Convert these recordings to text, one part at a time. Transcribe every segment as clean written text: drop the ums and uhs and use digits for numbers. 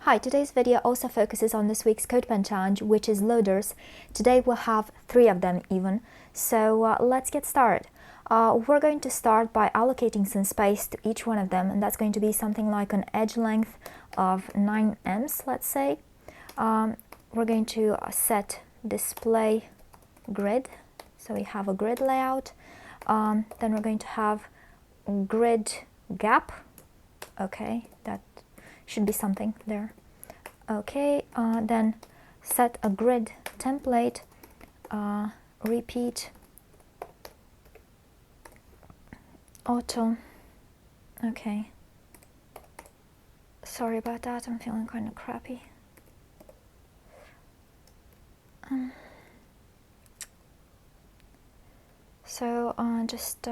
Hi, today's video also focuses on this week's CodePen challenge, which is loaders. Today we'll have 3 of them even, so let's get started. We're going to start by allocating some space to each one of them, and that's going to be something like an edge length of 9 ems, let's say. We're going to set display grid, so we have a grid layout. Then we're going to have grid gap. Okay, that should be something there. Okay, then set a grid template, repeat auto. Okay, sorry about that, I'm feeling kind of crappy. Just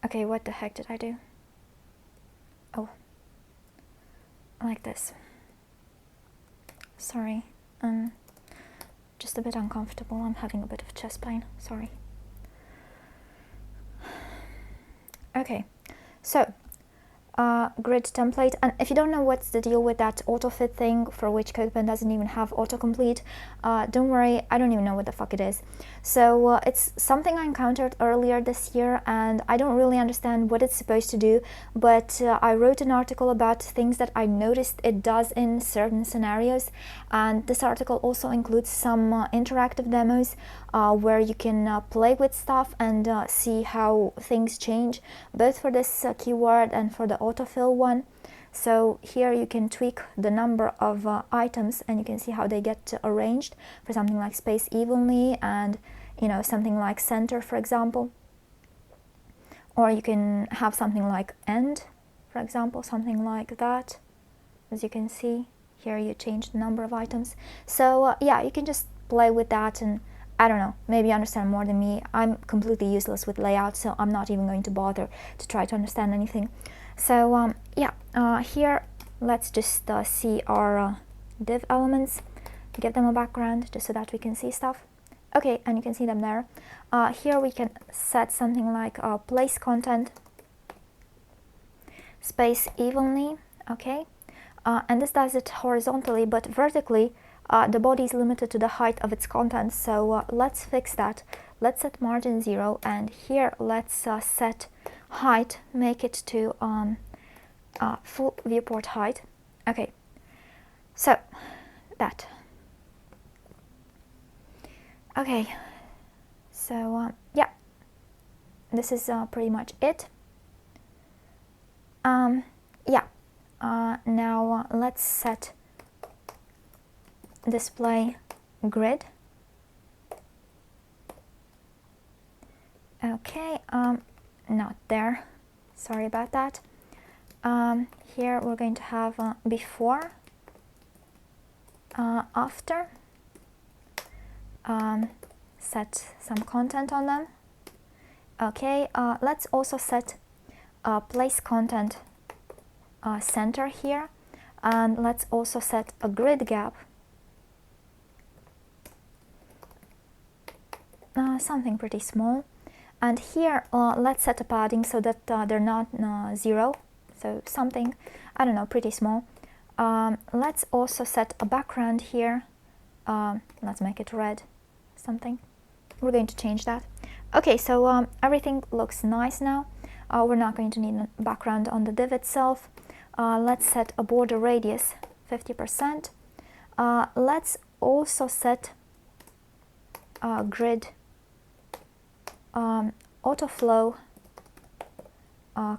okay, what the heck did I do? Oh, like this. Sorry, just a bit uncomfortable. I'm having a bit of chest pain, sorry. Okay, so grid template, and if you don't know what's the deal with that autofit thing for which CodePen doesn't even have autocomplete, don't worry, I don't even know what the fuck it is. So it's something I encountered earlier this year and I don't really understand what it's supposed to do, but I wrote an article about things that I noticed it does in certain scenarios, and this article also includes some interactive demos where you can play with stuff and see how things change, both for this keyword and for the autofill one. So here you can tweak the number of items and you can see how they get arranged for something like space evenly and, you know, something like center, for example. Or you can have something like end, for example, something like that. As you can see here, you change the number of items. So yeah, you can just play with that and I don't know, maybe you understand more than me. I'm completely useless with layout, so I'm not even going to bother to try to understand anything. So yeah, here let's just see our div elements, give them a background just so that we can see stuff. Okay, and you can see them there. Here we can set something like place content space evenly. Okay, and this does it horizontally, but vertically the body is limited to the height of its content. So let's fix that. Let's set margin 0, and here let's set height, make it to full viewport height. Okay, so that. Okay, so yeah, this is pretty much it. Yeah, now let's set display grid. Okay, not there, sorry about that. Here we're going to have before, after, set some content on them. Okay, let's also set place content center here, and let's also set a grid gap, something pretty small. And here let's set a padding so that they're not 0, so something, I don't know, pretty small. Let's also set a background here. Let's make it red, something. We're going to change that. Okay, so everything looks nice now. We're not going to need a background on the div itself. Let's set a border radius 50%. Let's also set grid autoflow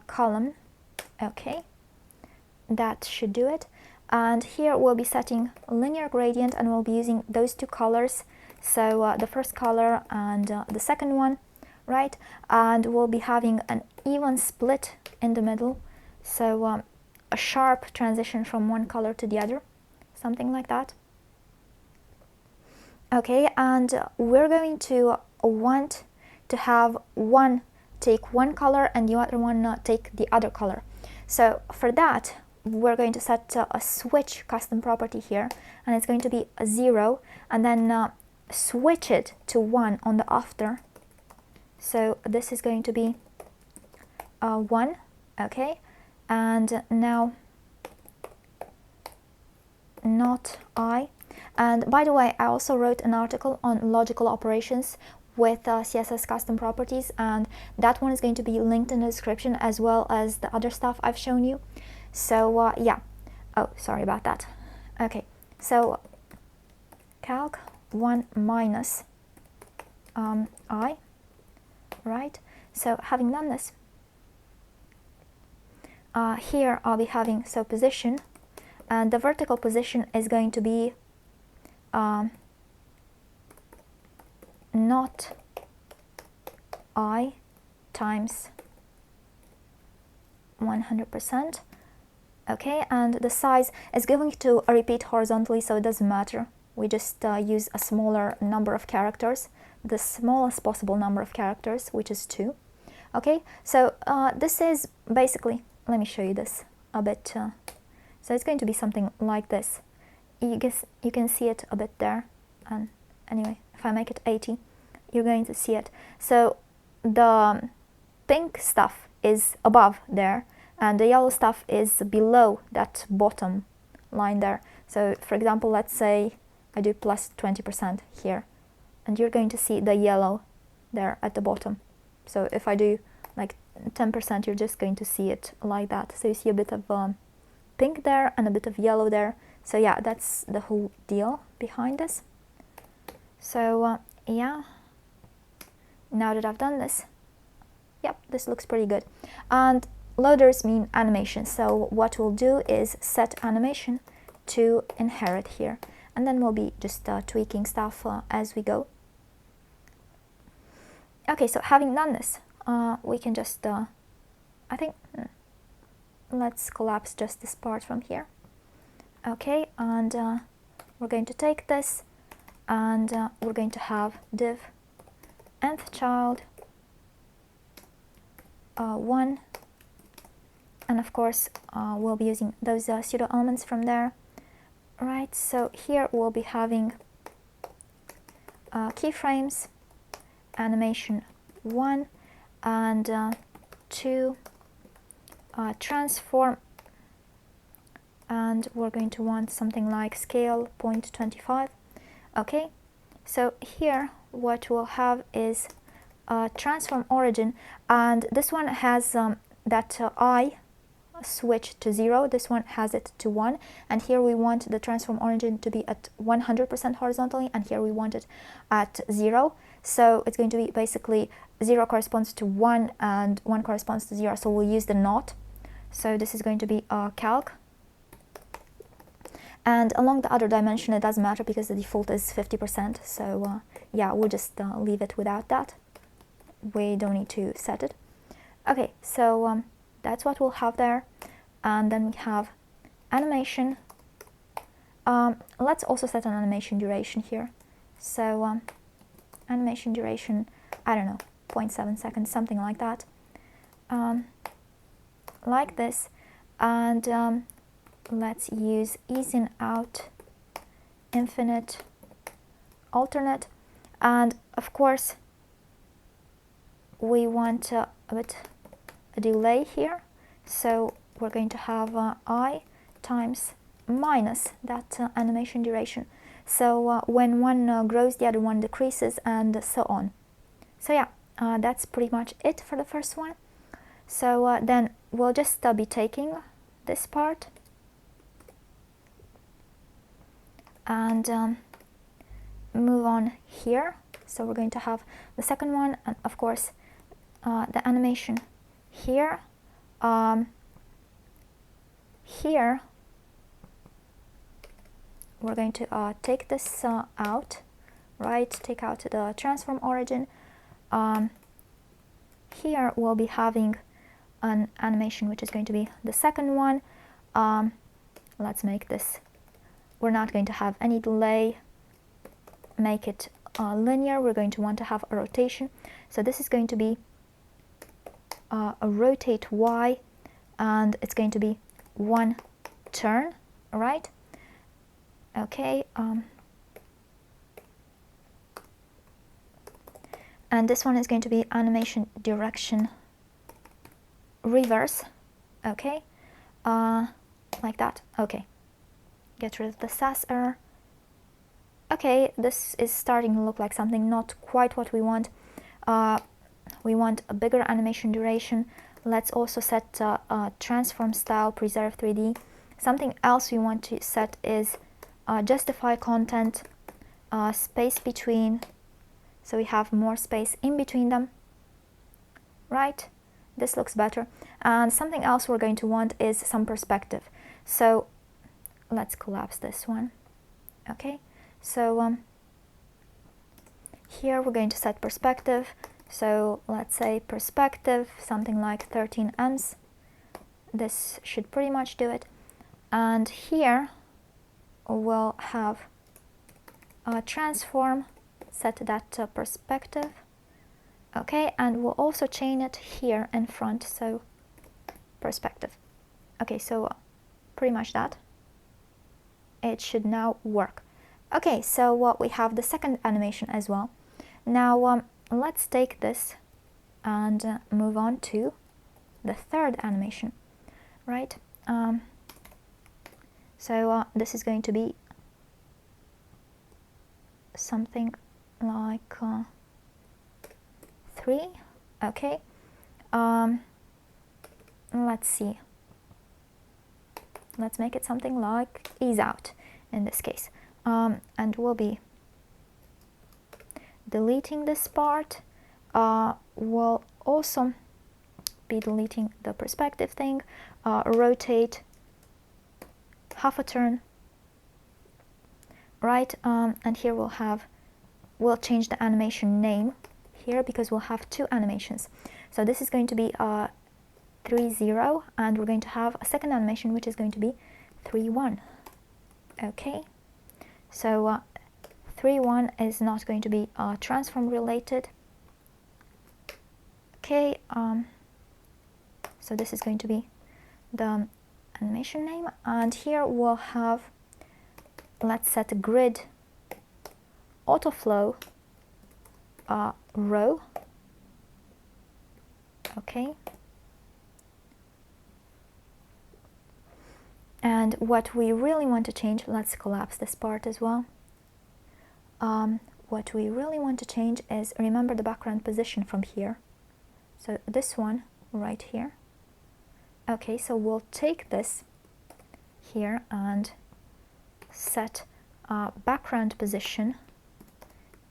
column. Okay, that should do it. And here we'll be setting a linear gradient, and we'll be using those 2 colors, so the first color and the second one, right? And we'll be having an even split in the middle, so a sharp transition from one color to the other, something like that. Okay, and we're going to want to have one take one color and the other one take the other color. So for that, we're going to set a switch custom property here, and it's going to be a 0, and then switch it to 1 on the after. So this is going to be 1, okay, and now not I. And by the way, I also wrote an article on logical operations with CSS custom properties, and that one is going to be linked in the description, as well as the other stuff I've shown you. So yeah, oh, sorry about that. Okay, so calc 1 minus I, right? So having done this, here I'll be having, so position, and the vertical position is going to be not I times 100%, okay, and the size is going to repeat horizontally, so it doesn't matter. We just use a smaller number of characters, the smallest possible number of characters, which is 2. Okay, so this is basically, let me show you this a bit. So it's going to be something like this. You can see it a bit there, and anyway, if I make it 80, you're going to see it. So the pink stuff is above there, and the yellow stuff is below that bottom line there. So for example, let's say I do plus 20% here, and you're going to see the yellow there at the bottom. So if I do like 10%, you're just going to see it like that. So you see a bit of pink there and a bit of yellow there. So yeah, that's the whole deal behind this. So yeah, now that I've done this, yep, this looks pretty good. And loaders mean animation, so what we'll do is set animation to inherit here, and then we'll be just tweaking stuff as we go. Okay, so having done this, we can just I think let's collapse just this part from here. Okay, and we're going to take this, and we're going to have div nth child 1, and of course we'll be using those pseudo elements from there, right? So here we'll be having keyframes, animation 1, and 2 transform, and we're going to want something like scale 0.25. Okay, so here what we'll have is transform origin, and this one has that I switch to 0, this one has it to 1, and here we want the transform origin to be at 100% horizontally, and here we want it at 0. So it's going to be basically 0 corresponds to 1 and 1 corresponds to 0, so we'll use the not. So this is going to be calc, and along the other dimension it doesn't matter because the default is 50%, so yeah, we'll just leave it without that. We don't need to set it. Okay, so that's what we'll have there, and then we have animation. Let's also set an animation duration here. So animation duration, I don't know, 0.7 seconds, something like that, like this, and let's use ease in out infinite alternate, and of course we want a bit a delay here, so we're going to have I times minus that animation duration. So when one grows, the other one decreases, and so on. So yeah, that's pretty much it for the first one. So then we'll just be taking this part and move on here. So we're going to have the second one, and of course the animation here. Here we're going to take this out, right? Take out the transform origin. Here we'll be having an animation which is going to be the second one. Let's make this, we're not going to have any delay, make it linear. We're going to want to have a rotation, so this is going to be a rotate Y, and it's going to be 1 turn, right? Okay, and this one is going to be animation direction reverse, okay, like that. Okay, get rid of the SAS error. Okay, this is starting to look like something not quite what we want. We want a bigger animation duration. Let's also set transform style, preserve 3D. Something else we want to set is justify content, space between, so we have more space in between them, right? This looks better. And something else we're going to want is some perspective. So let's collapse this one. Okay, so here we're going to set perspective. So let's say perspective, something like 13 ems. This should pretty much do it. And here we'll have a transform, set that to perspective. Okay, and we'll also chain it here in front, so perspective. Okay, so pretty much that. It should now work. Okay, so we have the second animation as well. Now let's take this and move on to the third animation, right? So this is going to be something like 3. Okay, let's see. Let's make it something like ease out in this case, and we'll be deleting this part. We'll also be deleting the perspective thing, rotate half a turn, right? And here we'll change the animation name here because we'll have 2 animations. So this is going to be 3.0, and we're going to have a second animation which is going to be 3.1. Okay, so 3.1 is not going to be transform related. Okay, so this is going to be the animation name, and here we'll have, let's set a grid autoflow row. Okay, and what we really want to change, let's collapse this part as well. What we really want to change is, remember the background position from here, so this one right here. Okay, so we'll take this here and set background position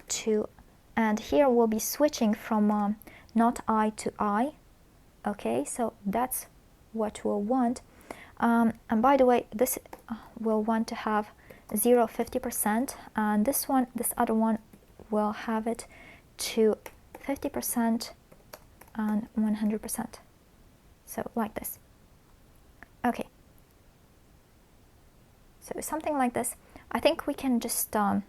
to, and here we'll be switching from not eye to eye. Okay, so that's what we'll want. And by the way, this we'll want to have 0-50%, and this other one will have it to 50% and 100%. So like this. Okay. So something like this. I think we can just I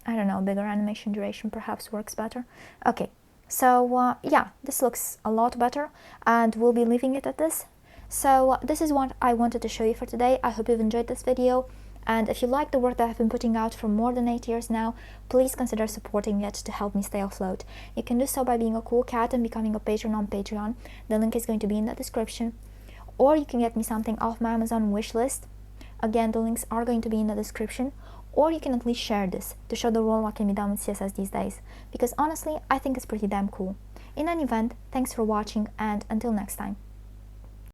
don't know, bigger animation duration perhaps works better. Okay, so yeah, this looks a lot better, and we'll be leaving it at this. So this is what I wanted to show you for today. I hope you've enjoyed this video, and if you like the work that I've been putting out for more than 8 years now, please consider supporting it to help me stay afloat. You can do so by being a cool cat and becoming a patron on Patreon. The link is going to be in the description. Or you can get me something off my Amazon wishlist. Again, the links are going to be in the description. Or you can at least share this to show the world what can be done with CSS these days, because honestly, I think it's pretty damn cool. In any event, thanks for watching, and until next time.